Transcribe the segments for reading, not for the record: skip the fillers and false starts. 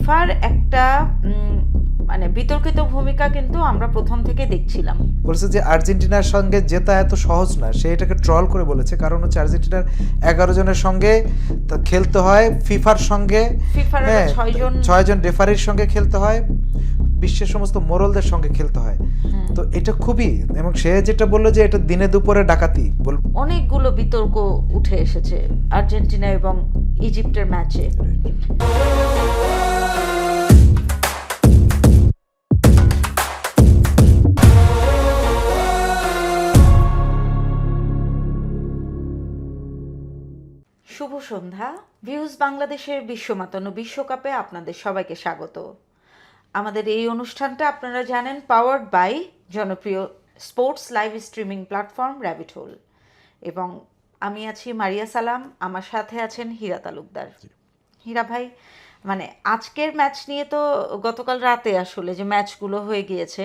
ফিফার একটা মানে বিতর্কিত ভূমিকা কিন্তু আমরা প্রথম থেকে দেখছিলাম। বলেছে যে আর্জেন্টিনার সঙ্গে জেতা এত সহজ না, সে এটাকে ট্রল করে বলেছে, কারণ হচ্ছে আর্জেন্টিনার 11 জনের সঙ্গে খেলতে হয়, ফিফার সঙ্গে ফিফার হ্যাঁ 6 জন রেফারির সঙ্গে খেলতে হয়, বিশ্বের সমস্ত মোরলদের সঙ্গে খেলতে হয়। তো এটা খুবই, এবং সে যেটা বললো যে এটা দিনে দুপুরে ডাকাতি অনেকগুলো বিতর্ক উঠে এসেছে আর্জেন্টিনা এবং ইজিপ্টের ম্যাচে। শুভ সন্ধ্যা। ভিউজ বাংলাদেশের বিশ্বমাতানো বিশ্বকাপে আপনাদের সবাইকে স্বাগত। আমাদের এই অনুষ্ঠানটা আপনারা জানেন পাওয়ার্ড বাই জনপ্রিয় sports live streaming platform rabbit hole, এবং আমি আছি মারিয়া সালাম, আমার সাথে আছেন হীরা তালুকদার। হীরা ভাই, মানে আজকের ম্যাচ নিয়ে তো গতকাল রাতে আসলে যে ম্যাচগুলো হয়ে গিয়েছে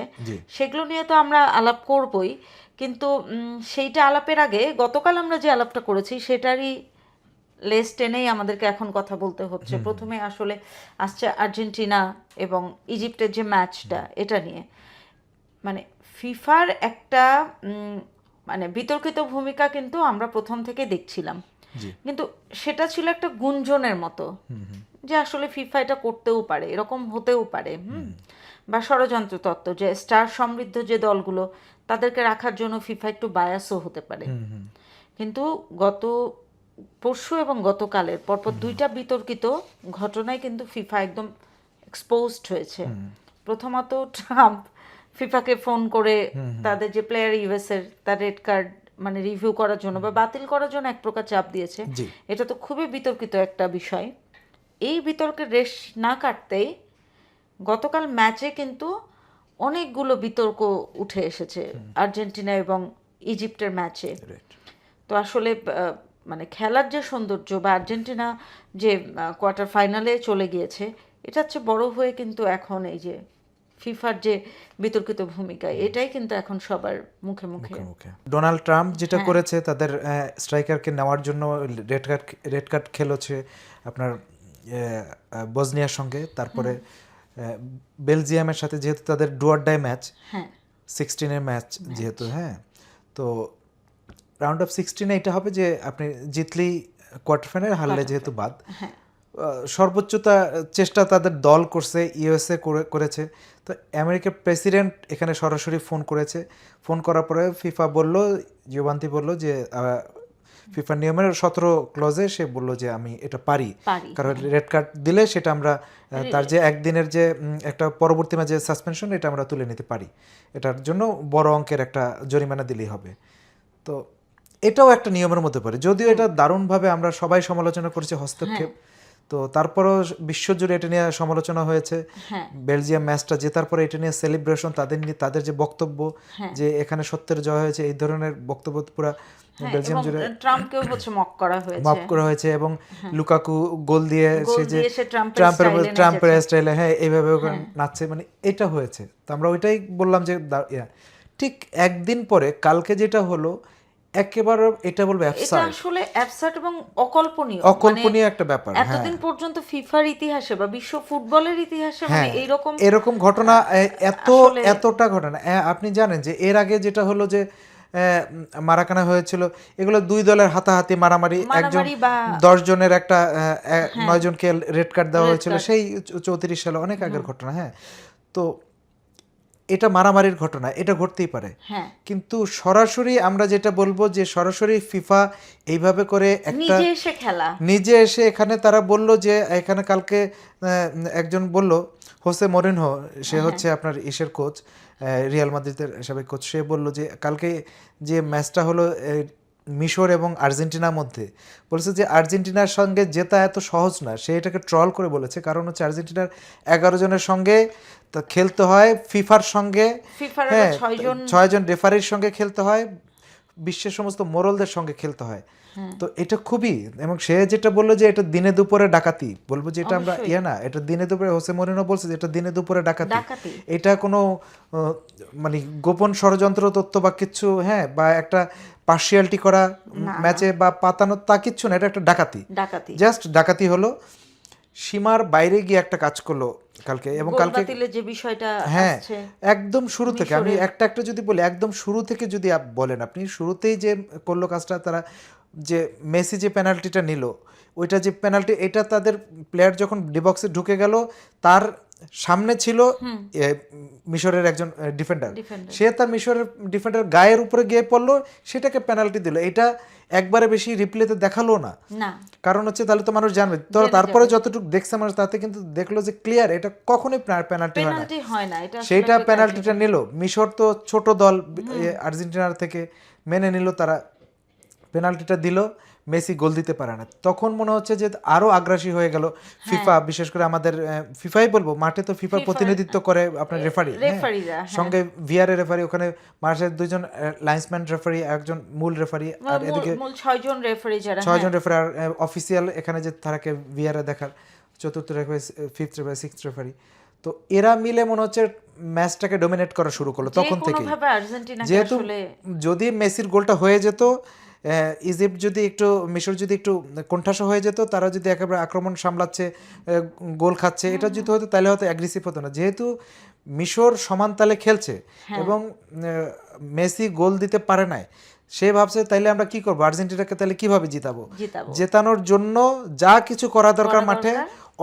সেগুলো নিয়ে তো আমরা আলাপ করবই, কিন্তু সেইটা আলাপের আগে গতকাল আমরা যে আলাপটা করেছি সেটারই লেস টেনেই আমাদেরকে এখন কথা বলতে হচ্ছে। প্রথমে আসলে আসছে আর্জেন্টিনা এবং ইজিপ্টের যে ম্যাচটা, এটা নিয়ে মানে ফিফার একটা মানে বিতর্কিত ভূমিকা কিন্তু আমরা প্রথম থেকে দেখছিলাম, কিন্তু সেটা ছিল একটা গুঞ্জনের মতো যে আসলে ফিফা এটা করতেও পারে, এরকম হতেও পারে, বা ষড়যন্ত্র তত্ত্ব, যে স্টার সমৃদ্ধ যে দলগুলো তাদেরকে রাখার জন্য ফিফা একটু বায়াসও হতে পারে। কিন্তু গত পরশু এবং গতকালের পরপর দুইটা বিতর্কিত ঘটনায় কিন্তু ফিফা একদম এক্সপোজড হয়েছে। প্রথমত ট্রাম্প ফিফাকে ফোন করে তাদের যে প্লেয়ার ইউএসের তার রেড কার্ড মানে রিভিউ করার জন্য বা বাতিল করার জন্য এক প্রকার চাপ দিয়েছে। এটা তো খুবই বিতর্কিত একটা বিষয়। এই বিতর্কের রেশ না কাটতেই গতকাল ম্যাচে কিন্তু অনেকগুলো বিতর্ক উঠে এসেছে আর্জেন্টিনা এবং ইজিপ্টের ম্যাচে। তো আসলে মানে খেলার যে সৌন্দর্য বা আর্জেন্টিনা যে কোয়ার্টার ফাইনালে চলে গিয়েছে, এটা হচ্ছে বড় হয়ে কিন্তু এখন এই যে ফিফার যে বিতর্কিত ভূমিকা, এটাই কিন্তু এখন সবার মুখে মুখে। ডোনাল্ড ট্রাম্প যেটা করেছে তাদের স্ট্রাইকারকে নেওয়ার জন্য রেড কার্ড খেলেছে আপনার বসনিয়ার সঙ্গে, তারপরে বেলজিয়ামের সাথে যেহেতু তাদের ডু অর ডাই ম্যাচ, 16-এর ম্যাচ যেহেতু, হ্যাঁ, তো রাউন্ড অফ 16-এ এটা হবে যে আপনি জিতলেই কোয়ার্টার ফাইনাল, হারলে যেহেতু বাদ। সর্বোচ্চ চেষ্টা তাদের দল করছে, ইউএসএ করেছে। তো আমেরিকার প্রেসিডেন্ট এখানে সরাসরি ফোন করেছে, ফোন করার পরে ফিফা বলল, জিওভান্তি বলল যে ফিফার নিয়মের 17 ক্লজে সে বলল যে আমি এটা পারি, কারণ রেড কার্ড দিলে সেটা আমরা তার যে একদিনের যে একটা পরবর্তী ম্যাচে সাসপেনশন, এটা আমরা তুলে নিতে পারি, এটার জন্য বড় অঙ্কের একটা জরিমানা দিলেই হবে। তো এটাও একটা নিয়মের মধ্যে পড়ে, যদিও এটা দারুণভাবে আমরা সবাই সমালোচনা করছি হস্তক্ষেপ, তো তারপরও বিশ্বজুড়ে এটা নিয়ে সমালোচনা হয়েছে। বেলজিয়াম ম্যাচটা জেতার পরে এটা নিয়ে সেলিব্রেশন, তাদের যে বক্তব্য যে এখানে সত্যের জয় হয়েছে, এই ধরনের বক্তব্য পুরো বেলজিয়াম জুড়ে ট্রাম্পকেও হচ্ছে মক করা হয়েছে এবং লুকাকু গোল দিয়ে সে যে ট্রাম্পের স্টাইলে হ্যাঁ এইভাবে নাচছে, মানে এটা হয়েছে। তো আমরা ওইটাই বললাম যে ঠিক একদিন পরে কালকে যেটা হলো একেবারে এটা বলবো এটা আসলে অ্যাবসার্ড এবং অকল্পনীয় একটা ব্যাপার। এতদিন পর্যন্ত ফিফার ইতিহাসে বা বিশ্ব ফুটবলের ইতিহাসে মানে এরকম ঘটনা এতটা ঘটনা আপনি জানেন যে এর আগে যেটা হলো যে মারাকানা হয়েছিল, এগুলো দুই দলের হাতাহাতি মারামারি, একজন 10 জনের একটা 9 জনকে রেড কার্ড দেওয়া হয়েছিল সেই 34 সালে, অনেক আগের ঘটনা। হ্যাঁ, তো এটা মারামারির ঘটনা, এটা ঘটতেই পারে, কিন্তু সরাসরি আমরা যেটা বলবো যে সরাসরি ফিফা এইভাবে করে একটা নিজে এসে এখানে তারা বলল যে এখানে কালকে একজন বলল, হোসে মরিনহো, সে হচ্ছে আপনার ইসের কোচ, রিয়াল মাদ্রিদের সাবেক কোচ, সে বলল যে কালকে যে ম্যাচটা হলো মিশর এবং আর্জেন্টিনার মধ্যে, বলেছে যে আর্জেন্টিনার সঙ্গে জেতা এত সহজ না, সে এটাকে ট্রল করে বলেছে, কারণ হচ্ছে আর্জেন্টিনার 11 জনের সঙ্গে খেলতে হয়, ফিফার সঙ্গে 6 জন রেফারির সঙ্গে খেলতে হয়, বিশ্বের সমস্ত মোরলদের সঙ্গে খেলতে হয়। তো এটা খুবই, এবং সে যেটা বললো যে এটা দিনে দুপুরে ডাকাতি, বলবো যে এটা আমরা না, এটা দিনে দুপুরে, হোসে মরিনহো বলছে যে এটা দিনে দুপুরে ডাকাতি, এটা কোনো মানে গোপন ষড়যন্ত্র তথ্য বা কিছু, হ্যাঁ, বা একটা পার্সিয়ালিটি করা ম্যাচে বা পাতানো তা কিচ্ছু না, এটা একটা ডাকাতি, জাস্ট ডাকাতি হলো। সীমার বাইরে গিয়ে একটা কাজ করলো কালকে, এবং গোল কালকে বাতিলের যে বিষয়টা হ্যাঁ আসছে একদম শুরু থেকে আমি একটা একটা যদি বলি, একদম শুরু থেকে যদি বলেন আপনি, শুরুতেই যে করলো কাজটা তারা, যে মেসি যে পেনাল্টিটা নিল, ওইটা যে পেনাল্টি, এটা তাদের প্লেয়ার যখন ডিবক্সে ঢুকে গেল, তার সামনে ছিল মিশরের একজন ডিফেন্ডার, সে তার মিশরের ডিফেন্ডার গায়ের উপরে গিয়ে পড়লো, সেটাকে পেনাল্টি দিল। এটা একবারে বেশি রিপ্লেতে দেখালো না, কারণ হচ্ছে তাহলে তো মানুষ জানবে। তো তারপরে যতটুকু দেখছে মানুষ, তাতে কিন্তু দেখলো যে ক্লিয়ার এটা কখনোই পেনাল্টি হয় না, সেইটা পেনাল্টিটা নিল। মিশর তো ছোট দল, আর্জেন্টিনার থেকে মেনে নিল, তারা পেনাল্টিটা দিল, মেসি গোল দিতে পারে না। তখন মনে হচ্ছে যে আরো আগ্রাসী হয়ে গেল ফিফা, বিশেষ করে আমাদের ফিফাই বলবো, মাঠে তো ফিফার প্রতিনিধিত্ব করে আপনার রেফারি, সঙ্গে ভিআরএ রেফারি, ওখানে মাঠের দুইজন লাইন্সম্যান রেফারি, একজন মূল রেফারি, আর এদিকে 6জন রেফারি, আর অফিসিয়াল এখানে যে থাকে ভিআরএ দেখার, চতুর্থ referee, fifth referee, sixth referee. তো এরা মিলে মনে হচ্ছে ম্যাচটাকে ডমিনেট করা শুরু করলো তখন থেকে। যেহেতু যদি মেসির গোলটা হয়ে যেত, ইজিপ্ট যদি একটু, মিশর যদি একটু কোণঠাসা হয়ে যেত, তারা যদি একেবারে আক্রমণ সামলাচ্ছে, গোল খাচ্ছে, এটা যদি হতো তাহলে হয়তো অ্যাগ্রেসিভ হতো না। যেহেতু মিশর সমান তালে খেলছে এবং মেসি গোল দিতে পারে নাই, সে ভাবছে তাইলে আমরা কি করবো, আর্জেন্টিনাকে তাহলে কিভাবে জিতাবো। জেতানোর জন্য যা কিছু করা দরকার মাঠে,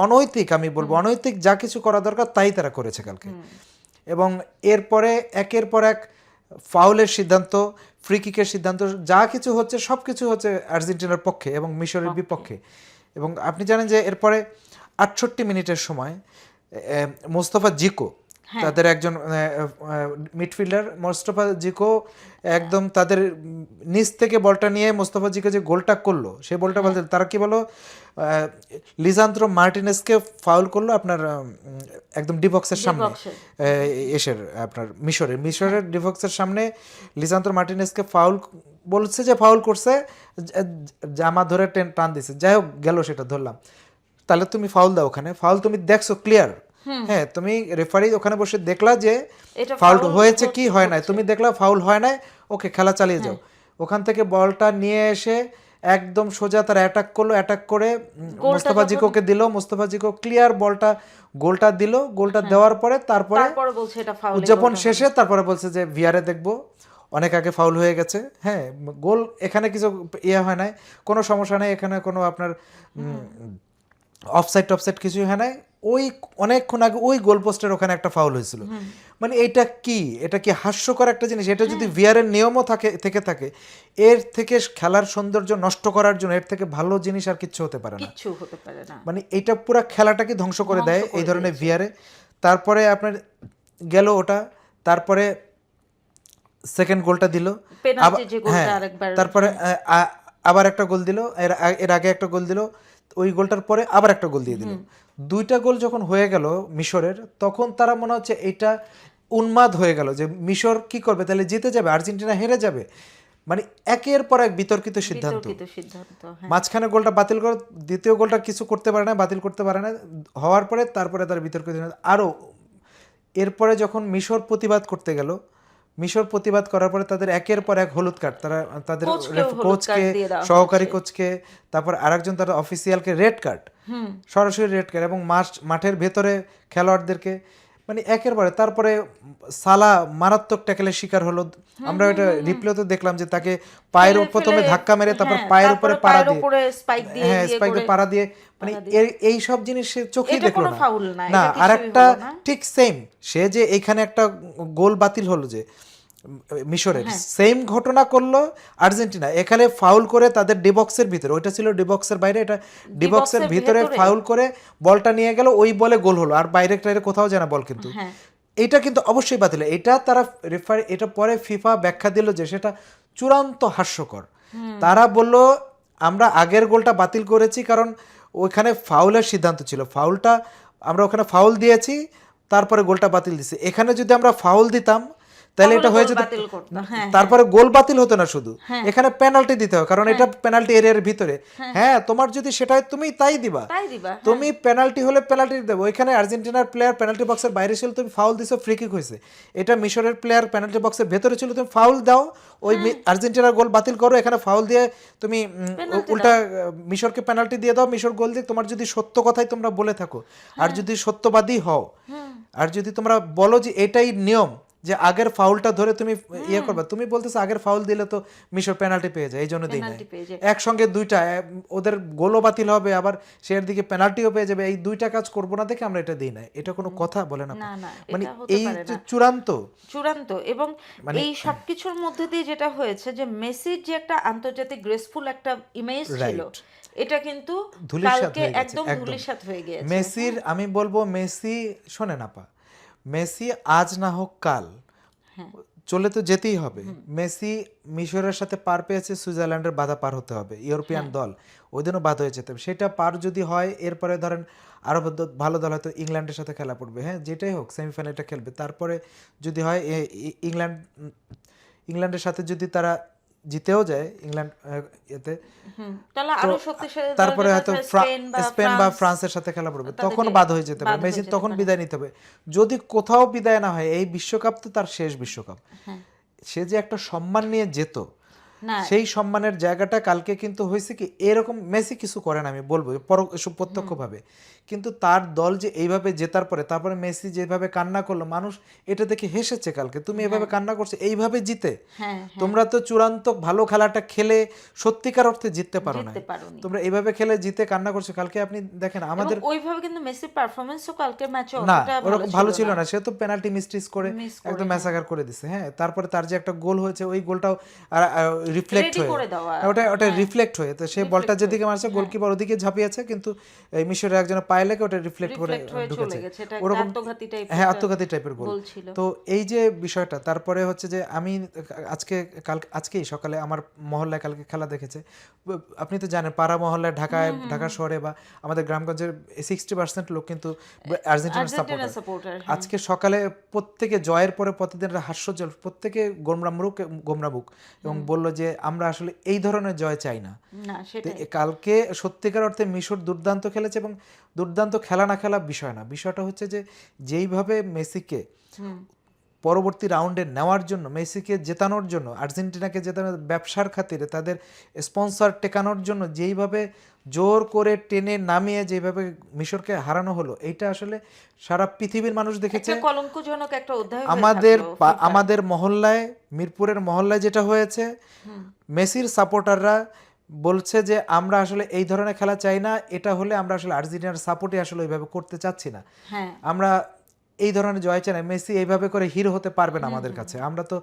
অনৈতিক, আমি বলবো অনৈতিক যা কিছু করা দরকার তাই তারা করেছে কালকে। এবং এরপরে একের পর এক ফাউলের সিদ্ধান্ত, ফ্রি কিকের সিদ্ধান্ত, যা কিছু হচ্ছে সব কিছু হচ্ছে আর্জেন্টিনার পক্ষে এবং মিশরের বিপক্ষে। এবং আপনি জানেন যে এরপরে 68 মিনিটের সময় মোস্তফা জিকো, তাদের একজন মিডফিল্ডার, মোস্তফা জিকো একদম তাদের নিচ থেকে বলটা নিয়ে মোস্তফা জিকো যে গোলটা করলো, সেই বলটা বলতে তারা কি বলো, লিসান্দ্রো মার্টিনেসকে ফাউল করলো আপনার একদম ডিবক্সের সামনে, এসের আপনার মিশরের ডিবক্সের সামনে লিসান্দ্রো মার্টিনেসকে ফাউল বলছে, যে ফাউল করছে, জামা ধরে টান দিছে, যাই হোক গেল, সেটা ধরলাম। তাহলে তুমি ফাউল দাও, ওখানে ফাউল তুমি দেখছো ক্লিয়ার, হ্যাঁ তুমি রেফারি ওখানে বসে দেখলা যে ফাউল হয়েছে কি হয় নাই, তুমি দেখলা ফাউল হয় নাই, ওকে খেলা চালিয়ে যাও। ওখান থেকে বলটা নিয়ে এসে একদম সোজা তারা অ্যাটাক করলো, অ্যাটাক করে মোস্তফা জিকোকে দিল, মোস্তফা জিকো ক্লিয়ার বলটা, গোলটা দিল, গোলটা দেওয়ার পরে তারপরে উদযাপন শেষে তারপরে বলছে যে ভিআরএ দেখবো, অনেক আগে ফাউল হয়ে গেছে, হ্যাঁ গোল এখানে কিছু ইয়ে হয় নাই, কোনো সমস্যা নেই, এখানে কোনো আপনার অফসাইড টফসাইড কিছুই হয় নাই, ওই অনেকক্ষণ আগে ওই গোল পোস্টের ওখানে একটা ফাউল হয়েছিল। মানে এটা কি হাস্যকর একটা জিনিস। এটা যদি ভিআরের নিয়মও থেকে থাকে, এর থেকে খেলার সৌন্দর্য নষ্ট করার জন্য এর থেকে ভালো জিনিস আর কিচ্ছু হতে পারে না। মানে এটা পুরো খেলাটাকে ধ্বংস করে দেয় এই ধরনের ভিআরে। তারপরে আপনার গেল ওটা, তারপরে সেকেন্ড গোলটা দিল, হ্যাঁ তারপরে আবার একটা গোল দিল, এর আগে একটা গোল দিল, ওই গোলটার পরে আবার একটা গোল দিয়ে দিল। দুইটা গোল যখন হয়ে গেল মিশরের, তখন তারা মনে হচ্ছে এটা উন্মাদ হয়ে গেল যে মিশর কি করবে, তাহলে জিতে যাবে, আর্জেন্টিনা হেরে যাবে। মানে একের পর এক বিতর্কিত সিদ্ধান্ত, মাঝখানে গোলটা বাতিল করে, দ্বিতীয় গোলটা কিছু করতে পারে না, বাতিল করতে পারে না, হওয়ার পরে তারপরে তার বিতর্কিত আরও। এরপরে যখন মিশর প্রতিবাদ করতে গেল, মিশর প্রতিবাদ করার পরে তাদের একের পর এক হলুদ কার্ড, তারা তাদের কোচকে, সহকারী কোচকে, তারপর আরেকজন তার অফিসিয়ালকে রেড কার্ড, সরাসরি রেড কার্ড, এবং মাঠের ভেতরে খেলোয়াড়দেরকে, মানে একের পরে। তারপরে সালা মারাত্মক ট্যাকেলের শিকার হলো, আমরা এটা রিপ্লেতে দেখলাম যে তাকে পায়ের প্রথমে ধাক্কা মেরে তারপর পায়ের উপরে পাড়া দিয়ে, হ্যাঁ স্পাইকে পাড়া দিয়ে, মানে এই সব জিনিস সে চোখেই দেখলো না। আর একটা ঠিক সেম, সে যে এইখানে একটা গোল বাতিল হলো যে মিশরের, সেম ঘটনা করলো আর্জেন্টিনা, এখানে ফাউল করে তাদের ডিবক্সের ভিতরে, ওইটা ছিল ডিবক্সের বাইরে, এটা ডিবক্সের ভিতরে ফাউল করে বলটা নিয়ে গেল, ওই বলে গোল হলো, আর বাইরে টাইরে কোথাও যায় না বল। কিন্তু এটা কিন্তু অবশ্যই বাতিল, এটা তারা রেফারি, এটা পরে ফিফা ব্যাখ্যা দিল যে সেটা চূড়ান্ত হাস্যকর। তারা বলল আমরা আগের গোলটা বাতিল করেছি কারণ ওইখানে ফাউলের সিদ্ধান্ত ছিল, ফাউলটা আমরা ওখানে ফাউল দিয়েছি, তারপরে গোলটা বাতিল দিছি। এখানে যদি আমরা ফাউল দিতাম তাহলে এটা হয়ে যেত, বাতিল করতো। হ্যাঁ, তারপরে গোল বাতিল হতো না শুধু, এখানে পেনাল্টি দিতে হবে, কারণ এটা পেনাল্টি এরিয়ার ভিতরে। হ্যাঁ, তোমার যদি সেটা হয় তুমি তাই দিবা, তুমি পেনাল্টি হলে পেনাল্টি দেবো। ওইখানে আর্জেন্টিনার প্লেয়ার পেনাল্টি বক্সের বাইরে ছিল, তুমি ফাউল দিছো, ফ্রি কিক হয়েছে। এটা মিশরের প্লেয়ার পেনাল্টি বক্সের ভেতরে ছিল, তুমি ফাউল দাও, ওই আর্জেন্টিনার গোল বাতিল করো, এখানে ফাউল দিয়ে তুমি উল্টা মিশরকে পেনাল্টি দিয়ে দাও, মিশর গোল দিয়ে। তোমার যদি সত্য কথাই তোমরা বলে থাকো, আর যদি সত্যবাদী হও, আর যদি তোমরা বলো যে এটাই নিয়ম, যে আগের ফাউলটা ধরে তুমি ইয়ে করবে, তুমি বলতেছো আগের ফাউল দিলে তো মিশর পেনাল্টি পেয়ে যায়, এই জন্য দিই না। একসঙ্গে দুইটা, ওদের গোলও বাতিল হবে, আবার সের দিকে পেনাল্টিও পেয়ে যাবে, এই দুইটা কাজ করবো না দেখে আমরা এটা দিই না। এটা কোনো কথা বলে না, মানে এই চূড়ান্ত চূড়ান্ত। এবং এই সবকিছুর মধ্যে দিয়ে যেটা হয়েছে যে মেসির যে একটা আন্তর্জাতিক গ্রেসফুল একটা ইমেজ ছিল, এটা কিন্তু কালকে একদম ধূলিসাৎ হয়ে গিয়েছে। মেসির, আমি বলবো মেসি, শোনেন আপা, মেসি আজ না হোক কাল চলে তো যেতেই হবে। মেসি মিশরের সাথে পার পেয়েছে, সুইজারল্যান্ডের বাধা পার হতে হবে, ইউরোপিয়ান দল ওইদিনও বাধা হয়ে যেতে হবে। সেটা পার যদি হয়, এরপরে ধরেন আরো ভালো দল হয়তো ইংল্যান্ডের সাথে খেলা পড়বে, হ্যাঁ যেটাই হোক সেমিফাইনালটা খেলবে। তারপরে যদি হয় ইংল্যান্ডের সাথে যদি তারা জিতেও যায়, ইংল্যান্ড এতে, তারপরে হয়তো স্পেন বা ফ্রান্সের সাথে খেলা পড়বে, তখন বাদ হয়ে যেতে পারে। মেসি তখন বিদায় নিতে হবে। যদি কোথাও বিদায় না হয়, এই বিশ্বকাপ তো তার শেষ বিশ্বকাপ, সে যে একটা সম্মান নিয়ে যেত, সেই সম্মানের জায়গাটা কালকে কিন্তু হয়েছে কি, এরকম মেসি কিছু করেন আমি বলবো প্রত্যক্ষভাবে, কিন্তু তার দল যে এইভাবে জেতার পরে তারপরে মেসি যেভাবে কান্না করলো, মানুষ এটা দেখে হেসেছে কালকে। তুমি এভাবে কান্না করছো এইভাবে জিতে, তোমরা তো চূড়ান্ত ভালো খেলাটা খেলে সত্যিকার অর্থে জিততে পারো না, তোমরা এইভাবে খেলে জিতে কান্না করছো। কালকে আপনি দেখেন আমাদের ওইভাবে কিন্তু মেসির পারফরম্যান্সও কালকে ম্যাচে না ওরকম ভালো ছিল না, সে তো পেনাল্টি মিস্ট্রিজ করে একদম ম্যাসাকার করে দিছে। হ্যাঁ, তারপরে তার যে একটা গোল হয়েছে, ওই গোলটাও রিফ্লেক্ট হয়ে, ওটা রিফ্লেক্ট হয়ে, তো সেই বলটা যেদিকে মারছে গোলকিপার ওদিকে ঝাঁপিয়েছে, কিন্তু এই মিশরের একজনের পায়ে লেগে ওটা রিফ্লেক্ট করে ঢুকেছে, ওরকম আত্মঘাতী টাইপের গোল। তো এই যে বিষয়টা, তারপরে হচ্ছে যে আমি আজকেই সকালে আমার মহল্লায় কালকে খেলা দেখেছে। আপনি তো জানেন পাড়া মহল্লায় ঢাকা শহরে বা আমাদের গ্রামগঞ্জের 60% লোক কিন্তু আর্জেন্টিনার সাপোর্টার। আজকে সকালে প্রত্যেকে জয়ের পরে প্রতিদিন হাস্যজ্জ্বল, প্রত্যেকে গোমরামুখ এবং বললো যে আমরা আসলে এই ধরনের জয় চাই না। কালকে সত্যিকার অর্থে মিশর দুর্দান্ত খেলেছে, এবং দুর্দান্ত খেলা না খেলা বিষয় না, বিষয়টা হচ্ছে যে যেইভাবে মেসিকে পরবর্তী রাউন্ডে নেওয়ার জন্য, মেসিকে জেতানোর জন্য, আর্জেন্টিনাকে জেতানোর ব্যবসার খাতিরে তাদের স্পন্সর টেকানোর জন্য যেইভাবে জোর করে টেনে নামিয়ে যেভাবে মিশরকে হারানো হলো, এইটা আসলে সারা পৃথিবীর মানুষ দেখেছে। কলঙ্কজনক একটা অধ্যায়। আমাদের মহল্লায়, মিরপুরের মহল্লায় যেটা হয়েছে, মেসির সাপোর্টাররা বলছে যে আমরা আসলে এই ধরনের খেলা চাই না, এটা হলে আমরা আসলে আর্জেন্টিনার সাপোর্টই আসলে ওইভাবে করতে চাচ্ছি না, আমরা এই ধরনের জয় চাই না। মেসি এইভাবে করে হিরো হতে পারবে না আমাদের কাছে, আমরা তো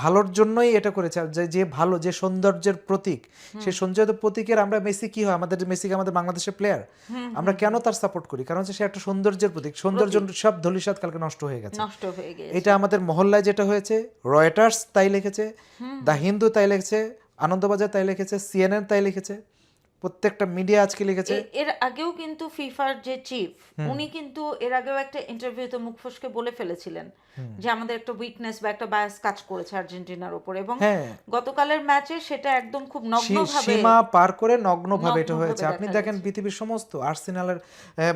ভালোর জন্যই এটা করেছি, যে ভালো, যে সৌন্দর্যের প্রতীক, সেই সৌন্দর্যের প্রতীকের আমরা মেসি কি হয়, আমাদের মেসিকে আমাদের বাংলাদেশের প্লেয়ার, আমরা কেন তার সাপোর্ট করি, কারণ হচ্ছে সে একটা সৌন্দর্যের প্রতীক। সৌন্দর্য সব ধূলিসাৎ কালকে নষ্ট হয়ে গেছে। এটা আমাদের মহল্লায় যেটা হয়েছে, রয়টার্স তাই লিখেছে, দ্য হিন্দু তাই লিখেছে, আনন্দবাজার তাই লিখেছে, CNN তাই লিখেছে, প্রত্যেকটা মিডিয়া আজকে লিখেছে। এর আগেও কিন্তু ফিফার যে চিফ, উনি কিন্তু এর আগেও একটা ইন্টারভিউতে মুখ ফসকে বলে ফেলেছিলেন যে আমাদের একটা উইকনেস বা একটা বায়াস কাজ করেছে আর্জেন্টিনার উপর, এবং গতকালের ম্যাচে সেটা একদম খুব নগ্নভাবে, সীমা পার করে নগ্নভাবে এটা হয়েছে। আপনি দেখেন পৃথিবীর সমস্ত আর্সেনালের,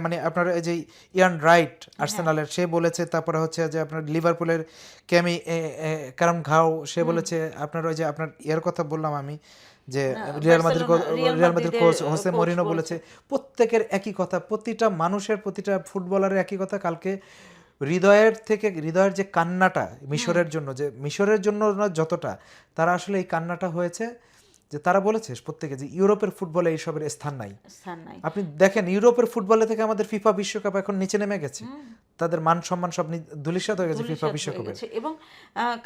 মানে আপনার এই যে ইয়ান রাইট আর্সেনালের, সে বলেছে, তারপরে হচ্ছে যে আপনার লিভারপুলের ক্যারাম ঘাও, সে বলেছে, আপনার ওই যে আপনার এর কথা বললাম আমি যে Real Madrid coach Jose Moreno বলেছে, প্রত্যেকের একই কথা, প্রতিটা মানুষের, প্রতিটা ফুটবলারের একই কথা। কালকে হৃদয়ের যে কান্নাটা মিশরের জন্য, যে মিশরের জন্য যতটা, তারা আসলে এই কান্নাটা হয়েছে যে তারা বলেছে প্রত্যেকে যে ইউরোপের ফুটবলে এইসবের স্থান নাই। আপনি দেখেন ইউরোপের ফুটবলে থেকে আমাদের ফিফা বিশ্বকাপ এখন নিচে নেমে গেছে, তাদের মান সম্মান সব ধূলিসাৎ হয়ে গেছে ফিফা বিশ্বকাপে। এবং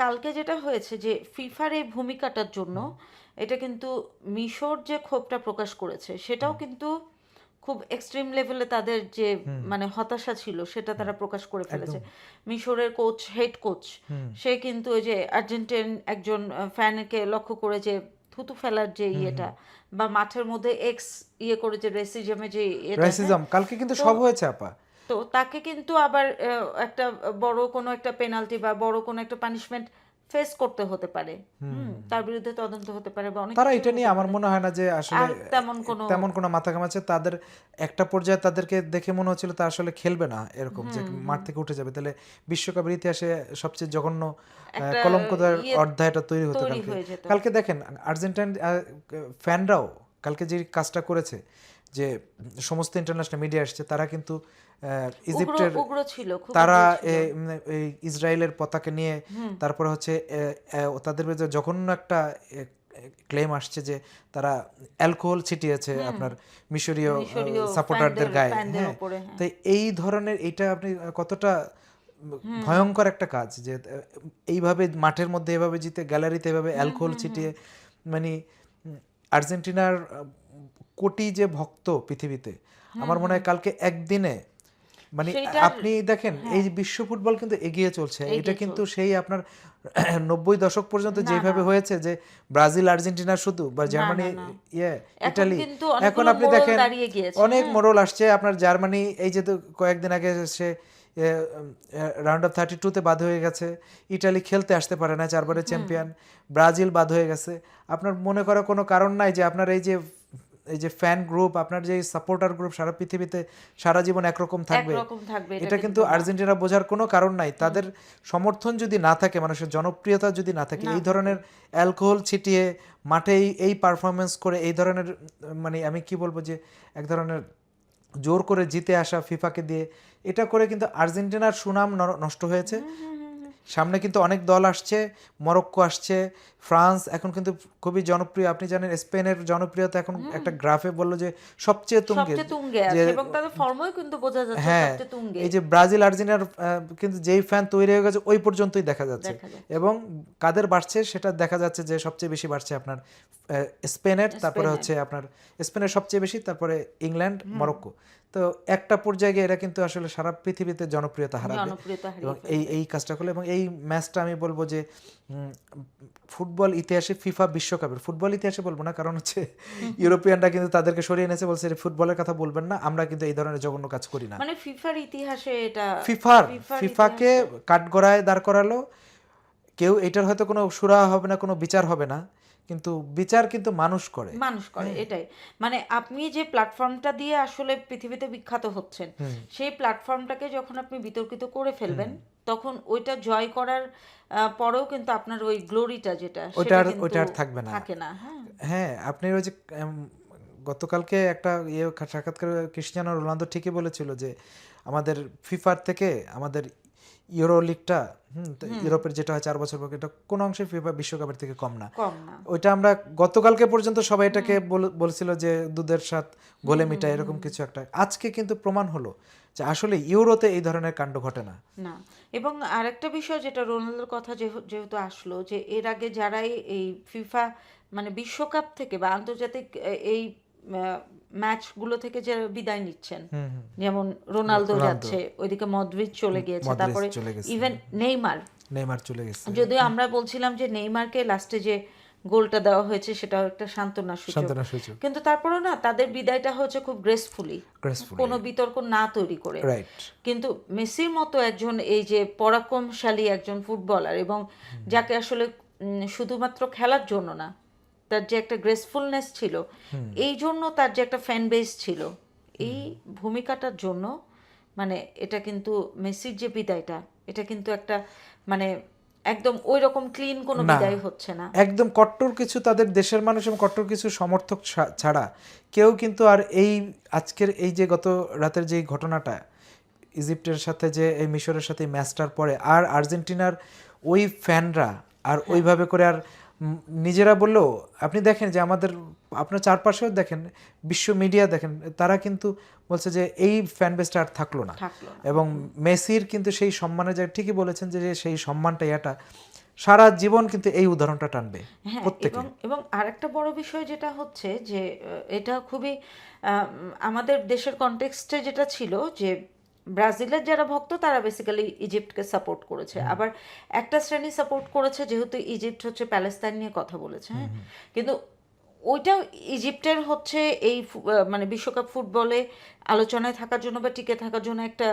কালকে যেটা হয়েছে যে ফিফার এই ভূমিকাটার জন্য এটা কিন্তু মিশর যে ক্ষোভটা প্রকাশ করেছে, সেটাও কিন্তু খুব এক্সট্রিম লেভেলে তাদের যে মানে হতাশা ছিল সেটা তারা প্রকাশ করে ফেলেছে। মিশরের কোচ, হেড কোচ, সে কিন্তু ওই যে আর্জেন্টিন একজন ফ্যানকে লক্ষ্য করে যে থুতু ফেলার যে ইয়েটা, বা মাঠের মধ্যে করে যে রেসিজমে যে রেসিজম, কালকে কিন্তু সব হয়েছে আপা। তো তাকে কিন্তু আবার একটা বড় কোনো একটা পেনাল্টি বা বড় কোনো একটা পানিশমেন্ট ফেস করতে হতে পারে, তার বিরুদ্ধে তদন্ত হতে পারে বা অনেক তারা কিছু এটা হতে নিয়ে আমার পারে। মনে হয় না যে আসলে আর তেমন কোনো মাথা ঘামাচ্ছে। তাদের একটা পর্যায়ে তাদেরকে দেখে মনে হচ্ছিল তা আসলে খেলবে না, এরকম যে মাঠ থেকে উঠে যাবে, তাহলে বিশ্বকাপের ইতিহাসে সবচেয়ে জঘন্য একটা কলঙ্কদার ইয়ে অধ্যায়টা তৈরি হতো তৈরি কালকে। হয়ে যেত। কালকে দেখেন আর্জেন্টাইন ফ্যানরাও কালকে যে কাজটা করেছে, যে সমস্ত ইন্টারন্যাশনাল মিডিয়া আসছে, তারা কিন্তু ইজিপ্টের উগ্র ছিল, খুব তারা উগ্র ছিল। এই ইসরায়েলের পতাকা নিয়ে, তারপরে হচ্ছে তাদের বিরুদ্ধে জঘন্য একটা ক্লেম আসছে যে তারা অ্যালকোহল ছিটিয়েছে আপনার মিশরীয় সাপোর্টারদের গায়ে। হ্যাঁ, তাই এই ধরনের, এইটা আপনি কতটা ভয়ঙ্কর একটা কাজ যে এইভাবে মাঠের মধ্যে এভাবে জিতে গ্যালারিতে এভাবে অ্যালকোহল ছিটিয়ে, মানে আর্জেন্টিনার কোটি যে ভক্ত পৃথিবীতে, আমার মনে হয় কালকে একদিনে, মানে আপনি দেখেন এই বিশ্ব ফুটবল কিন্তু এগিয়ে চলছে। এটা কিন্তু সেই আপনার 90 দশক পর্যন্ত যেভাবে হয়েছে যে ব্রাজিল আর্জেন্টিনা শুধু, বা জার্মানি, ইটালি, এখন আপনি দেখেন অনেক মোড়ল আসছে। আপনার জার্মানি এই যে কয়েকদিন আগে সে রাউন্ড অফ 32-তে বাদ হয়ে গেছে, ইটালি খেলতে আসতে পারে না, 4বারের চ্যাম্পিয়ন, ব্রাজিল বাদ হয়ে গেছে। আপনার মনে করার কোনো কারণ নাই যে আপনার এই যে ফ্যান গ্রুপ, আপনার যে সাপোর্টার গ্রুপ সারা পৃথিবীতে সারা জীবন একরকম থাকবে। এটা কিন্তু আর্জেন্টিনা বোঝার কোনো কারণ নাই। তাদের সমর্থন যদি না থাকে, মানুষের জনপ্রিয়তা যদি না থাকে, এই ধরনের অ্যালকোহল ছিটিয়ে মাঠে এই পারফরমেন্স করে, এই ধরনের, মানে আমি কি বলবো, যে এক ধরনের জোর করে জিতে আসা ফিফাকে দিয়ে, এটা করে কিন্তু আর্জেন্টিনার সুনাম নষ্ট হয়েছে। সামনে কিন্তু অনেক দল আসছে, মরক্কো আসছে, ফ্রান্স এখন কিন্তু খুবই জনপ্রিয়। আপনি জানেন স্পেনের জনপ্রিয়তা এখন একটা গ্রাফে বললো যে সবচেয়ে তুঙ্গে আছে, এবং তাদের ফর্মও কিন্তু বোঝা যাচ্ছে সবচেয়ে তুঙ্গে। এই যে ব্রাজিল আর্জেন্টিনার কিন্তু যেই ফ্যান তৈরি হয়ে গেছে ওই পর্যন্তই দেখা যাচ্ছে, এবং কাদের বাড়ছে সেটা দেখা যাচ্ছে যে সবচেয়ে বেশি বাড়ছে আপনার স্পেনের, তারপরে হচ্ছে আপনার স্পেনের সবচেয়ে বেশি, তারপরে ইংল্যান্ড, মরক্কো। তো একটা পর্যায়ে গিয়ে এরা কিন্তু আসলে সারা পৃথিবীতে জনপ্রিয়তা হারাবে, এবং এই কাজটা করলে। এবং এই ম্যাচটা আমি বলবো যে ফুটবল ইতিহাসে, ফিফা বিশ্বকাপের ফুটবল ইতিহাসে বলবো না, কারণ হচ্ছে ইউরোপিয়ানরা কিন্তু তাদেরকে সরিয়ে এনেছে, বলছে ফুটবলের কথা বলবেন না, আমরা কিন্তু এই ধরনের জঘন্য কাজ করি না। মানে ফিফার ইতিহাসে এটা ফিফাকে কাঠগড়ায় দাঁড় করালো কেউ। এটার হয়তো কোনো সুরাহা হবে না, কোনো বিচার হবে না, কিন্তু বিচার কিন্তু মানুষ করে। এটাই, মানে আপনি যে প্ল্যাটফর্মটা দিয়ে আসলে পৃথিবীতে বিখ্যাত হচ্ছেন, সেই প্ল্যাটফর্মটাকে যখন আপনি বিতর্কিত করে ফেলবেন, তখন ওইটা জয় করার পরেও কিন্তু আপনার ওই গ্লোরিটা যেটা ওইটা আর থাকবে না। হ্যাঁ, আপনি ওই যে গতকালকে একটা সাক্ষাৎকারে ক্রিস্টিয়ানো রোনালদো ঠিকই বলেছিল যে আমাদের ফিফার থেকে আমাদের ইউরো লিগটা, ইউরোপের যেটা হয় 4 বছর পর, এটা কোনো অংশে ফিফা বিশ্বকাপের থেকে কম না। ওইটা আমরা গতকালকে পর্যন্ত সবাই এটাকে বলছিল যে দুধের স্বাদ ঘোলে মিঠা, এরকম কিছু একটা। আজকে কিন্তু প্রমাণ হলো যে আসলে ইউরোতে এই ধরনের কাণ্ড ঘটে না। এবং আরেকটা বিষয় যেটা রোনালদোর কথা যেহেতু আসলো, যে এর আগে যারাই এই ফিফা মানে বিশ্বকাপ থেকে বা আন্তর্জাতিক এই ম্যাচগুলো থেকে যে বিদায় নিচ্ছেন, যেমন রোনালদো যাচ্ছে, ওইদিকে মদ্রিচ চলে গিয়েছে, তারপরে ইভেন নেইমার চলে গেছে। যদিও আমরা বলছিলাম যে নেইমারকে লাস্টে যে গোলটা দেওয়া হয়েছে সেটাও একটা সান্ত্বনা সূচক, কিন্তু তারপরেও না, তাদের বিদায়টা হচ্ছে খুব গ্রেসফুলি, কোনো বিতর্ক না তৈরি করে। কিন্তু মেসির মতো একজন, এই যে পরাক্রমশালী একজন ফুটবলার, এবং যাকে আসলে শুধুমাত্র খেলার জন্য না, তার যে একটা গ্রেসফুলনেস ছিল, এই জন্য তার যে একটা ফ্যান বেস ছিল, এই ভূমিকাটার জন্য, মানে এটা কিন্তু মেসির যে বিদায়টা, এটা কিন্তু একটা মানে একদম ওই রকম ক্লিন কোনো বিদায় হচ্ছে না। একদম কট্টর কিছু তাদের দেশের মানুষ এবং কট্টর কিছু সমর্থক ছাড়া কেউ কিন্তু আর এই আজকের এই যে গত রাতের যে ঘটনাটা ইজিপ্টের সাথে, যে এই মিশরের সাথে ম্যাচটার পরে, আর আর্জেন্টিনার ওই ফ্যানরা আর ওইভাবে করে আর নিজেরা বললেও, আপনি দেখেন যে আপনার চারপাশেও দেখেন, বিশ্ব মিডিয়া দেখেন, তারা কিন্তু বলছে যে এই ফ্যান বেসটা আর থাকলো না। এবং মেসির কিন্তু সেই সম্মানের জায়গা, ঠিকই বলেছেন যে সেই সম্মানটা, এটা সারা জীবন কিন্তু এই উদাহরণটা টানবে প্রত্যেকে। এবং আরেকটা বড় বিষয় যেটা হচ্ছে যে এটা খুবই আমাদের দেশের কনটেক্সটে যেটা ছিল, যে ব্রাজিলের যারা ভক্ত তারা বেসিক্যালি ইজিপ্টকে সাপোর্ট করেছে, আবার একটা শ্রেণী সাপোর্ট করেছে যেহেতু ইজিপ্ট হচ্ছে প্যালেস্তাইন নিয়ে কথা বলেছে, কিন্তু ওইটাও ইজিপ্টের হচ্ছে এই মানে বিশ্বকাপ ফুটবলে আলোচনায় থাকার জন্য বা টিকে থাকার জন্য একটা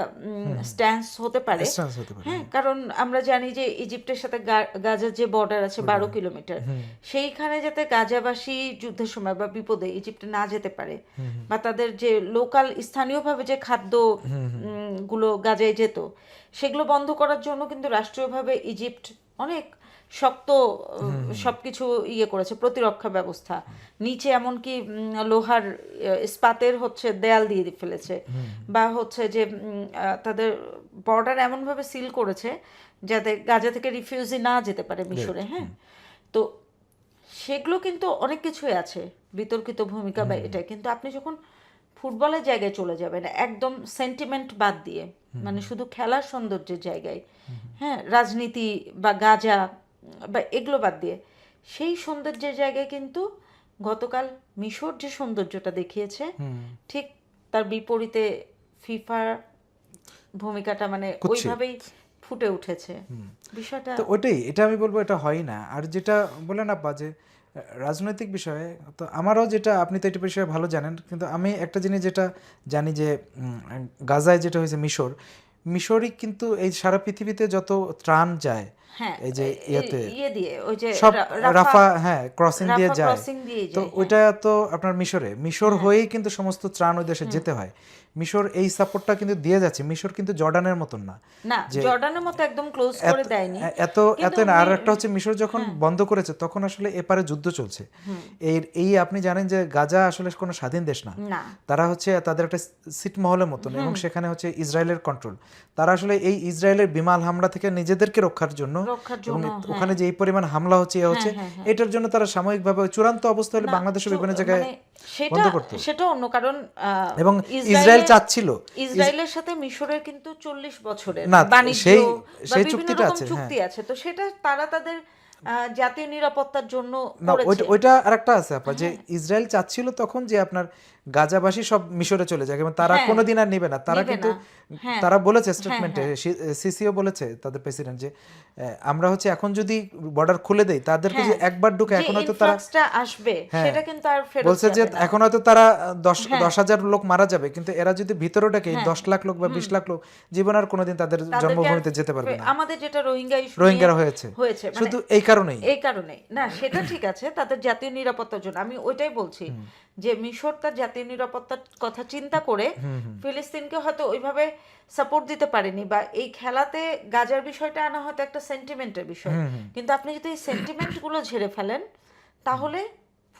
স্ট্যান্স হতে পারে। Stance হতে পারে, হ্যাঁ, কারণ আমরা জানি যে ইজিপ্টের সাথে গাজার যে বর্ডার আছে 12 কিলোমিটার, সেইখানে যাতে গাজাবাসী যুদ্ধের সময় বা বিপদে ইজিপ্টে না যেতে পারে, বা তাদের যে লোকাল স্থানীয়ভাবে যে খাদ্য গুলো গাজায় যেত সেগুলো বন্ধ করার জন্য কিন্তু রাষ্ট্রীয়ভাবে ইজিপ্ট অনেক শক্ত সবকিছু ইয়ে করেছে, প্রতিরক্ষা ব্যবস্থা নিচে এমনকি লোহার ইস্পাতের হচ্ছে দেয়াল দিয়ে ফেলেছে, বা হচ্ছে যে তাদের বর্ডার এমনভাবে সিল করেছে যাতে গাজা থেকে রিফিউজি না যেতে পারে মিশরে। হ্যাঁ, তো সেগুলো কিন্তু অনেক কিছুই আছে, বিতর্কিত ভূমিকা বা এটা। কিন্তু আপনি যখন ফুটবলের জায়গায় চলে যাবেন একদম সেন্টিমেন্ট বাদ দিয়ে, মানে শুধু খেলার সৌন্দর্যের জায়গায়, হ্যাঁ, রাজনীতি বা গাজা বা এগুলো বাদ দিয়ে সেই সৌন্দর্যের জায়গায় কিন্তু গতকাল মিশর যে সৌন্দর্যটা দেখিয়েছে ঠিক তার বিপরীতে ফিফার ভূমিকাটা মানে ওইভাবেই ফুটে উঠেছে বিষয়টা। তো ওইটাই, এটা আমি বলবো এটা হয় না। আর যেটা বললেন আপা যে রাজনৈতিক বিষয়ে, তো আমারও যেটা, আপনি তো এটা বিষয়ে ভালো জানেন, কিন্তু আমি একটা জিনিস যেটা জানি যে গাজায় যেটা হয়েছে মিশরই কিন্তু এই সারা পৃথিবীতে যত ত্রাণ যায়, হ্যাঁ, এই যে ইয়ে দিয়ে ওই যে সব রাফা, হ্যাঁ, ক্রসিং দিয়ে যায়, দিয়ে তো ওইটা তো আপনার মিশর হয়েই কিন্তু সমস্ত ত্রাণ ওই দেশে যেতে হয়। মিশর এই সাপোর্টটা কিন্তু দিয়ে যাচ্ছে। মিশর কিন্তু জর্ডানের মতন না, না জর্ডানের মতো একদম ক্লোজ করে দেয়নি এত না। আর একটা হচ্ছে মিশর যখন বন্ধ করেছে তখন আসলে এপারে যুদ্ধ চলছে। এই আপনি জানেন যে গাজা আসলে কোনো স্বাধীন দেশ না, তারা হচ্ছে তাদের একটা ছিটমহলের মতন, এবং সেখানে হচ্ছে ইসরায়েলের কন্ট্রোল। তারা আসলে এই ইসরায়েলের বিমান হামলা থেকে নিজেদেরকে রক্ষার জন্য, এবং ওখানে যে এই পরিমাণ হামলা হচ্ছে এটার জন্য তারা সাময়িকভাবে চূড়ান্ত অবস্থা হলে বাংলাদেশের বিভিন্ন জায়গায় বন্ধ করতে। সেটা অন্য কারণ, এবং ইসরায়েল চাচ্ছিল, ইসরায়েলের সাথে মিশরের কিন্তু 40 বছরের না বাণিজ্য সেই বা চুক্তিটা আছে, চুক্তি আছে, তো সেটা তারা তাদের জাতীয় নিরাপত্তার জন্য না, করেছে। ওইটা আরেকটা আছে আপা, যে ইসরায়েল চাচ্ছিল তখন যে আপনার গাজাবাসী সব মিশরে চলে যায়, এবং তারা কোনোদিন আর নেবে না। তারা কিন্তু তারা বলেছে স্টেটমেন্টে, সিসিও বলেছে তাদের প্রেসিডেন্ট, যে আমরা হচ্ছে এখন যদি বর্ডার খুলে দেই তাদেরকে যে একবার ঢুকে, এখন হয়তো তারা আসবে সেটা কিন্তু আর ফেরত বলছে যে এখন হয়তো তারা 10,000 লোক মারা যাবে, কিন্তু এরা যদি ভিতরে ঢোকে 10 লাখ লোক বা 20 লাখ লোক জীবন আর কোনোদিন তাদের জন্মভূমিতে যেতে পারবে না। আমাদের যেটা রোহিঙ্গারা হয়েছে মানে শুধু এই কারণেই না, সেটা ঠিক আছে তাদের জাতীয় নিরাপত্তার জন্য। আমি ওইটাই বলছি যে মিশর তার জাতীয় নিরাপত্তার কথা চিন্তা করে ফিলিস্তিনকে হয়তো ওইভাবে সাপোর্ট দিতে পারেনি, বা এই খেলাতে গাজার বিষয়টা আনা হয়তো একটা সেন্টিমেন্টের বিষয়। কিন্তু আপনি যদি এই সেন্টিমেন্ট গুলো ঝেড়ে ফেলেন তাহলে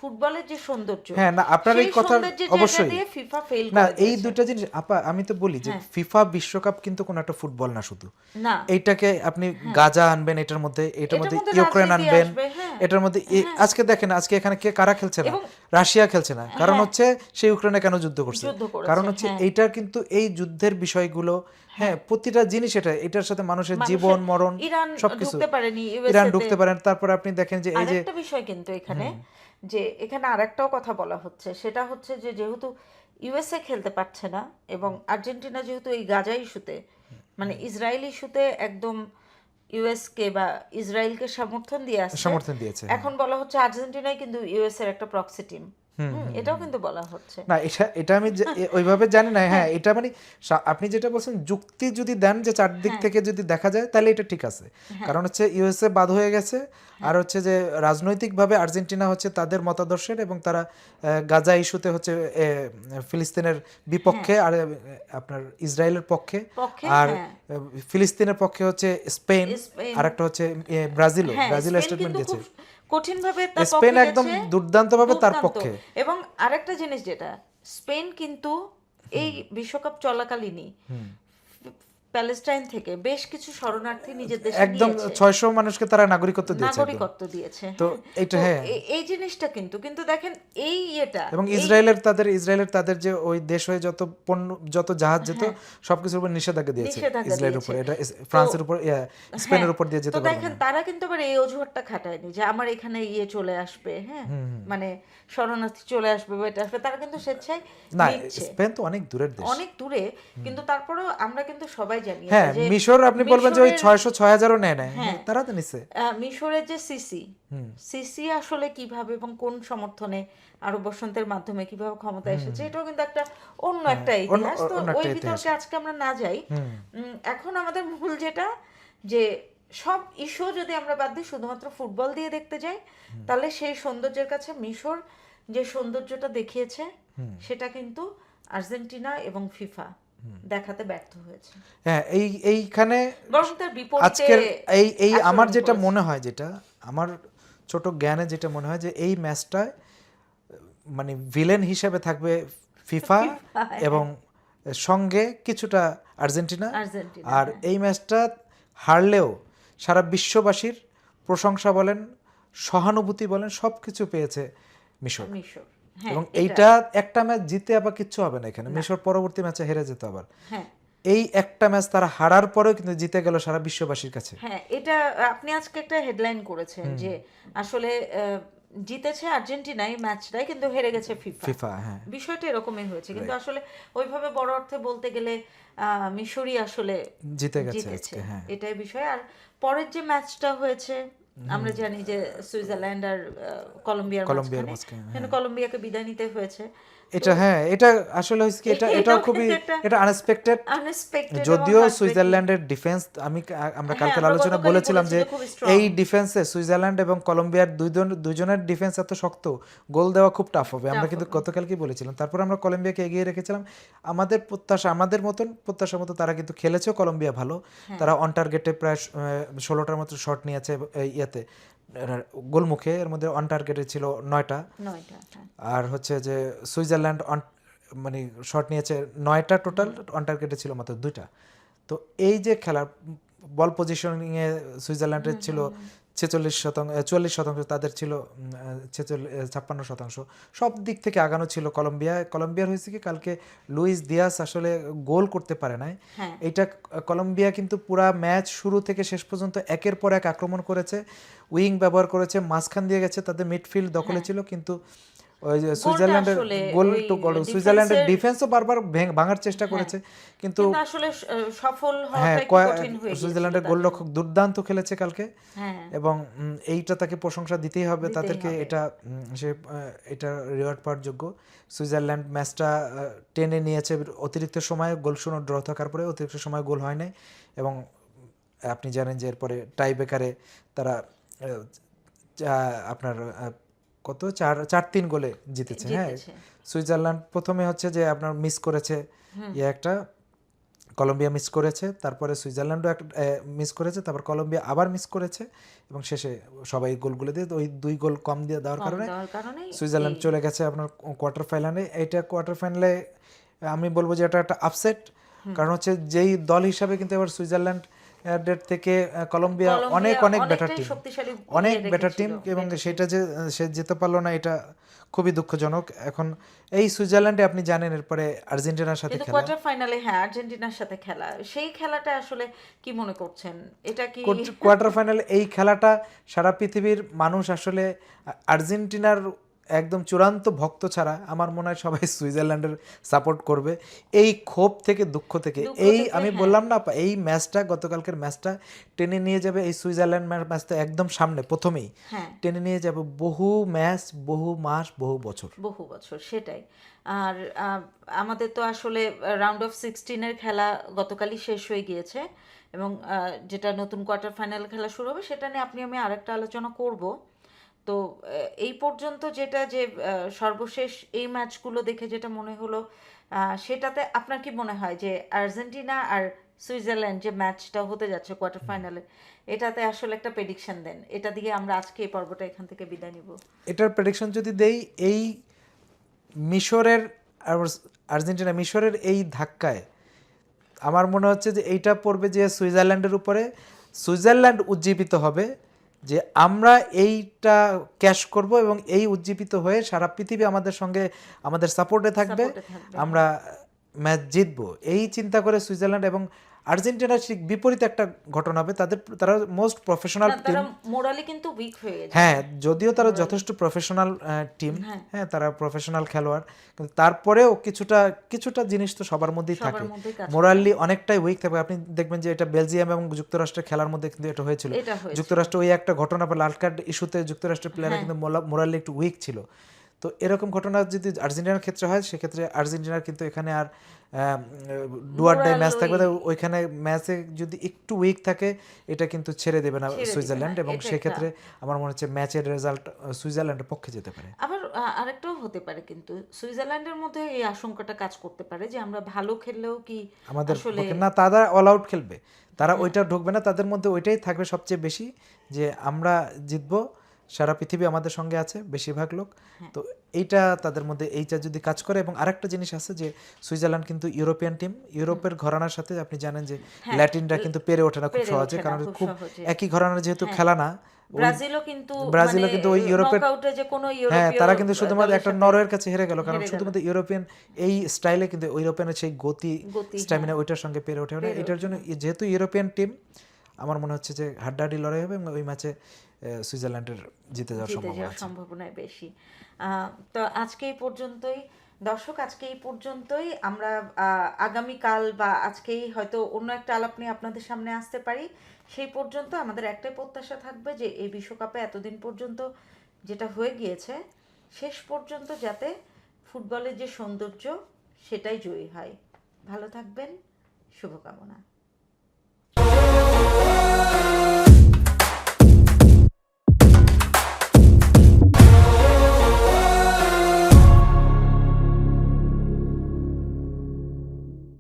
ফুটবলের যে সৌন্দর্য, হ্যাঁ, না আপনার এই কথা অবশ্যই ফিফা ফেল না। এই দুইটা জিনিস আপা, আমি তো বলি যে ফিফা বিশ্বকাপ কিন্তু কোনো একটা ফুটবল না শুধু, না এইটাকে আপনি গাজা আনবেন, এটার মধ্যে ইউক্রেন আনবেন, এটার মধ্যে আজকে দেখেন আজকে এখানে কারা খেলছে না, রাশিয়া খেলছে না, কারণ হচ্ছে সে ইউক্রেনে কেন যুদ্ধ করছে, কারণ হচ্ছে এইটা কিন্তু এই যুদ্ধের বিষয়গুলো, হ্যাঁ, প্রতিটা জিনিস এটার সাথে মানুষের জীবন মরণ সবকিছু, ইরান ঢুকতে পারেন। তারপর আপনি দেখেন যে এই যে একটা বিষয় কিন্তু এখানে, যে এখানে আরেকটাও কথা বলা হচ্ছে, সেটা হচ্ছে যে যেহেতু ইউএসএ খেলতে পারছে না এবং আর্জেন্টিনা যেহেতু এই গাজা ইস্যুতে মানে ইসরায়েল ইস্যুতে একদম ইউএসকে বা ইসরায়েলকে সমর্থন দিয়েছে, এখন বলা হচ্ছে আর্জেন্টিনাই কিন্তু ইউএস এর একটা প্রক্সি টিম। এটাও কিন্তু বলা হচ্ছে না। এটা আমি ওইভাবে জানি না। হ্যাঁ, এটা মানে আপনি যেটা বলছেন যুক্তি যদি দেন যে চারদিক থেকে যদি দেখা যায় তাহলে এটা ঠিক আছে, কারণ হচ্ছে ইউএসএ বাদ হয়ে গেছে, আর হচ্ছে যে রাজনৈতিকভাবে আর্জেন্টিনা হচ্ছে তাদের মতাদর্শের, এবং তারা গাজা ইস্যুতে হচ্ছে ফিলিস্তিনের বিপক্ষে, আর আপনার ইসরায়েলের পক্ষে, আর ফিলিস্তিনের পক্ষে হচ্ছে স্পেন, আর একটা হচ্ছে ব্রাজিল স্টেটমেন্ট দিয়েছে কঠিনভাবে, স্পেন একদম দুর্দান্তভাবে তার পক্ষে। এবং আরেকটা জিনিস যেটা স্পেন কিন্তু এই বিশ্বকাপ চলাকালীনই প্যালেস্টাইন থেকে বেশ কিছু শরণার্থী নিজের দেশে একদম 600 মানুষকে তারা নাগরিকত্ব দিয়েছে। তো এটা হ্যাঁ, এই জিনিসটা কিন্তু দেখেন এই এটা, এবং ইসরায়েলের তাদের যে ওই দেশ হয়ে যত জাহাজ যেত সবকিছুর উপর নিষেধাজ্ঞা দিয়েছে ইসরায়েলের উপর, এটা ফ্রান্সের উপর, স্পেনের উপর দিয়ে যেতে পারবে না। দেখেন তারা কিন্তু আবার এই অজুহাতটা খাটায়নি যে আমার এখানে চলে আসবে, হ্যাঁ, মানে শরণার্থী চলে আসবে বা এটা আসবে, তারা কিন্তু স্বেচ্ছায় না। স্পেন তো অনেক দূরের দেশ, অনেক দূরে, কিন্তু তারপরেও আমরা কিন্তু সবাই সবাই জানি হ্যাঁ, মিশর আপনি বলবেন যে ওই 600-6000ও নেয় না, তারা তো নিছে। মিশরের যে সিসি আসলে কিভাবে এবং কোন সমর্থনে আরব বসন্তের মাধ্যমে কিভাবে ক্ষমতা এসেছে, এটাও কিন্তু একটা অন্য একটা ইতিহাস। তো ওই বিতর্কে আজকে আমরা না যাই। এখন আমাদের মূল যেটা, যে সব ইস্যু যদি আমরা বাদ দিই শুধুমাত্র ফুটবল দিয়ে দেখতে যাই, তাহলে সেই সৌন্দর্যের কাছে মিশর যে সৌন্দর্যটা দেখিয়েছে সেটা কিন্তু আর্জেন্টিনা এবং ফিফা দেখাতে ব্যর্থ হয়েছে। হ্যাঁ, এইখানে বরং তার বিপরীতে আজকের এই আমার যেটা মনে হয়, যেটা আমার ছোট জ্ঞানে যেটা মনে হয়, যে এই ম্যাচটায় মানে ভিলেন হিসেবে থাকবে ফিফা এবং সঙ্গে কিছুটা আর্জেন্টিনা। আর এই ম্যাচটা হারলেও সারা বিশ্ববাসীর প্রশংসা বলেন, সহানুভূতি বলেন, সব কিছু পেয়েছে মিশর। এবং এইটা একটা ম্যাচ জিতে আবার কিচ্ছু হবে না এখানে, মিশর পরবর্তী ম্যাচে হেরে যেত আবার। এই একটা ম্যাচ তারা হারার পরেও কিন্তু জিতে গেল সারা বিশ্ববাসীর কাছে। হ্যাঁ, এটা আপনি আজকে একটা হেডলাইন করেছেন যে আসলে জিতেছে আর্জেন্টিনা এই ম্যাচটাই, কিন্তু হেরে গেছে ফিফা। হ্যাঁ, বিষয়টা এরকমই হয়েছে, কিন্তু আসলে ওইভাবে বড় অর্থে বলতে গেলে মিশরই আসলে জিতে গেছে, এটাই বিষয়। আর পরের যে ম্যাচটা হয়েছে আমরা জানি যে সুইজারল্যান্ড আর কলম্বিয়ার মাঝখানে কলম্বিয়াকে বিদায় নিতে হয়েছে। এটা হ্যাঁ, এটা আসলে হচ্ছে কি, এটা খুবই এটা আনএক্সপেক্টেড। যদিও সুইজারল্যান্ডের ডিফেন্স আমরা কালকে আলোচনা বলেছিলাম যে এই ডিফেন্সে সুইজারল্যান্ড এবং কলম্বিয়ার দুইজনের ডিফেন্স এত শক্ত, গোল দেওয়া খুব টাফ হবে, আমরা কিন্তু গতকালকেই বলেছিলাম। তারপর আমরা কলম্বিয়াকে এগিয়ে রেখেছিলাম। আমাদের প্রত্যাশা মতো তারা কিন্তু খেলেছেও। কলম্বিয়া ভালো, তারা অন টার্গেটে প্রায় 16টার মতো শট নিয়েছে ইয়েতে, গোলমুখে। এর মধ্যে অন টার্গেটে ছিল 9টা। আর হচ্ছে যে সুইজারল্যান্ড মানে শট নিয়েছে 9টা টোটাল, অন টার্গেটে ছিল মাত্র 2টা। তো এই যে খেলার বল পজিশনিংয়ে সুইজারল্যান্ডের ছিল 44%, তাদের ছিল 56%। সব দিক থেকে আগানো ছিল কলম্বিয়ার হয়েছে কি, কালকে লুইস দিয়াস আসলে গোল করতে পারে নাই। এইটা কলম্বিয়া কিন্তু পুরা ম্যাচ শুরু থেকে শেষ পর্যন্ত একের পর এক আক্রমণ করেছে, উইং ব্যবহার করেছে, মাঝখান দিয়ে গেছে, তাদের মিডফিল্ড দখলে ছিল। কিন্তু ওই যে সুইজারল্যান্ডের ডিফেন্সও বারবার ভাঙার চেষ্টা করেছে, কিন্তু আসলে সফল হওয়াটা একটু কঠিন হয়ে গেছে। সুইজারল্যান্ডের গোলরক্ষক দুর্দান্ত খেলেছে কালকে, এবং এইটা তাকে প্রশংসা দিতেই হবে তাদেরকে। এটা রিওয়ার্ড পাওয়ার যোগ্য। সুইজারল্যান্ড ম্যাচটা টেনে নিয়েছে অতিরিক্ত সময়ে, গোল শূন্য ড্র থাকার পরে অতিরিক্ত সময় গোল হয় নাই। এবং আপনি জানেন যে এরপরে টাই ব্রেকারে তারা আপনার কত 4-3 গোলে জিতেছে। হ্যাঁ, সুইজারল্যান্ড প্রথমে হচ্ছে যে আপনার মিস করেছে একটা, কলম্বিয়া মিস করেছে, তারপরে সুইজারল্যান্ডও একটা মিস করেছে, তারপর কলম্বিয়া আবার মিস করেছে, এবং শেষে সবাই গোলগুলো দিয়ে ওই 2 গোল কম দিয়ে দেওয়ার কারণে সুইজারল্যান্ড চলে গেছে আপনার কোয়ার্টার ফাইনালে। এইটা কোয়ার্টার ফাইনালে আমি বলবো যে এটা একটা আপসেট, কারণ হচ্ছে যেই দল হিসাবে কিন্তু এবার সুইজারল্যান্ড এর থেকে কলম্বিয়া অনেক বেটার টিম, এবং সেটা যে সে যেতে পারলো না, এটা খুবই দুঃখজনক। এখন এই সুইজারল্যান্ডে আপনি জানেন এরপরে আর্জেন্টিনার সাথে খেলা, কোয়ার্টার ফাইনালে আর্জেন্টিনার সাথে খেলা, সেই খেলাটা আসলে কি মনে করছেন? এটা কি কোয়ার্টার ফাইনালে এই খেলাটা সারা পৃথিবীর মানুষ আসলে আর্জেন্টিনার একদম চূড়ান্ত ভক্ত ছাড়া আমার মনে হয় সবাই সুইজারল্যান্ডের সাপোর্ট করবে। এই ক্ষোভ থেকে, দুঃখ থেকে, আমি বললাম না, এই ম্যাচটা, গতকালকের ম্যাচটা টেনে নিয়ে যাবে এই সুইজারল্যান্ড ম্যাচটা একদম সামনে, প্রথমেই টেনে নিয়ে যাবে বহু ম্যাচ, বহু মাস, বহু বছর। সেটাই। আর আমাদের তো আসলে রাউন্ড অফ 16-এর খেলা গতকালই শেষ হয়ে গিয়েছে, এবং যেটা নতুন কোয়ার্টার ফাইনাল খেলা শুরু হবে সেটা নিয়ে আপনি আমি আরেকটা আলোচনা করব। তো এই পর্যন্ত যেটা, যে সর্বশেষ এই ম্যাচগুলো দেখে যেটা মনে হলো, সেটাতে আপনার কি মনে হয় যে আর্জেন্টিনা আর সুইজারল্যান্ড যে ম্যাচটা হতে যাচ্ছে কোয়ার্টার ফাইনালে, এটাতে আসলে একটা প্রেডিকশন দেন, এটা দিয়ে আমরা আজকে এই পর্বটা এখান থেকে বিদায় নিব। এটার প্রেডিকশন যদি দেই, এই মিশরের এই ধাক্কায় আমার মনে হচ্ছে যে এইটা পড়বে যে সুইজারল্যান্ডের উপরে। সুইজারল্যান্ড উজ্জীবিত হবে যে আমরা এইটা ক্যাশ করব, এবং এই উজ্জীবিত হয়ে সারা পৃথিবী আমাদের সঙ্গে, আমাদের সাপোর্টে থাকবে, আমরা ম্যাচ জিতবো, এই চিন্তা করে সুইজারল্যান্ড। এবং আর্জেন্টিনার ঠিক বিপরীত একটা ঘটনা হবে, তারা মোস্ট প্রফেশনাল টিম। তারা মোরালি কিন্তু উইক হয়ে যায়। হ্যাঁ, যদিও তারা যথেষ্ট প্রফেশনাল টিম, হ্যাঁ তারা প্রফেশনাল খেলোয়াড়, কিন্তু তারপরেও কিছুটা জিনিস তো সবার মধ্যেই থাকে, মোরালি অনেকটাই উইক থাকবে। আপনি দেখবেন যে এটা বেলজিয়াম এবং যুক্তরাষ্ট্রের খেলার মধ্যে কিন্তু এটা হয়েছিল। যুক্তরাষ্ট্র ওই একটা ঘটনা বা লাল কার্ড ইস্যুতে যুক্তরাষ্ট্রের প্লেয়াররা কিন্তু মোরালি একটু উইক ছিল। তো এরকম ঘটনা যদি আর্জেন্টিনার ক্ষেত্রে হয়, সেক্ষেত্রে আর্জেন্টিনার কিন্তু এখানে আর ডু অর ডাই ম্যাচ থাকবে। ওইখানে ম্যাচে যদি একটু উইক থাকে, এটা কিন্তু ছেড়ে দেবে না সুইজারল্যান্ড, এবং সেক্ষেত্রে আমার মনে হচ্ছে ম্যাচের রেজাল্ট সুইজারল্যান্ডের পক্ষে যেতে পারে। আবার আরেকটাও হতে পারে, কিন্তু সুইজারল্যান্ডের মধ্যে এই আশঙ্কাটা কাজ করতে পারে যে আমরা ভালো খেললেও কি আমাদের পক্ষে না, তারা অল আউট খেলবে, তারা ওইটা ঢুকবে না, তাদের মধ্যে ওইটাই থাকবে সবচেয়ে বেশি, যে আমরা জিতবো, সারা পৃথিবী আমাদের সঙ্গে আছে বেশিরভাগ লোক। তো এইটা তাদের মধ্যে এইটা যদি কাজ করে। এবং আরেকটা জিনিস আছে যে সুইজারল্যান্ড কিন্তু ইউরোপিয়ান টিম, ইউরোপের ঘরানার সাথে আপনি জানেন যে ল্যাটিনরা কিন্তু পেরে ওঠে না খুব সহজে, কারণ খুব একই ঘরানার যেহেতু খেলা না। ব্রাজিলও কিন্তু ওই ইউরোপের, হ্যাঁ তারা কিন্তু শুধুমাত্র একটা নরওয়ের কাছে হেরে গেল, কারণ শুধুমাত্র ইউরোপিয়ান এই স্টাইলে কিন্তু ইউরোপিয়ানের সেই গতি স্ট্যামিনা ওইটার সঙ্গে পেরে ওঠে না। এটার জন্য যেহেতু ইউরোপিয়ান টিম, আমার মনে হচ্ছে যে হাড্ডাহাড্ডি লড়াই হবে, এবং ওই ম্যাচে সুইজারল্যান্ডের জিতে যাওয়ার সম্ভাবনাই বেশি। তো আজকে এই পর্যন্তই দর্শক, আজকে এই পর্যন্তই। আমরা আগামীকাল বা আজকেই হয়তো অন্য একটা আলাপ নিয়ে আপনাদের সামনে আসতে পারি। সেই পর্যন্ত আমাদের একটাই প্রত্যাশা থাকবে যে এই বিশ্বকাপে এতদিন পর্যন্ত যেটা হয়ে গিয়েছে, শেষ পর্যন্ত যাতে ফুটবলের যে সৌন্দর্য সেটাই জয়ী হয়। ভালো থাকবেন, শুভকামনা।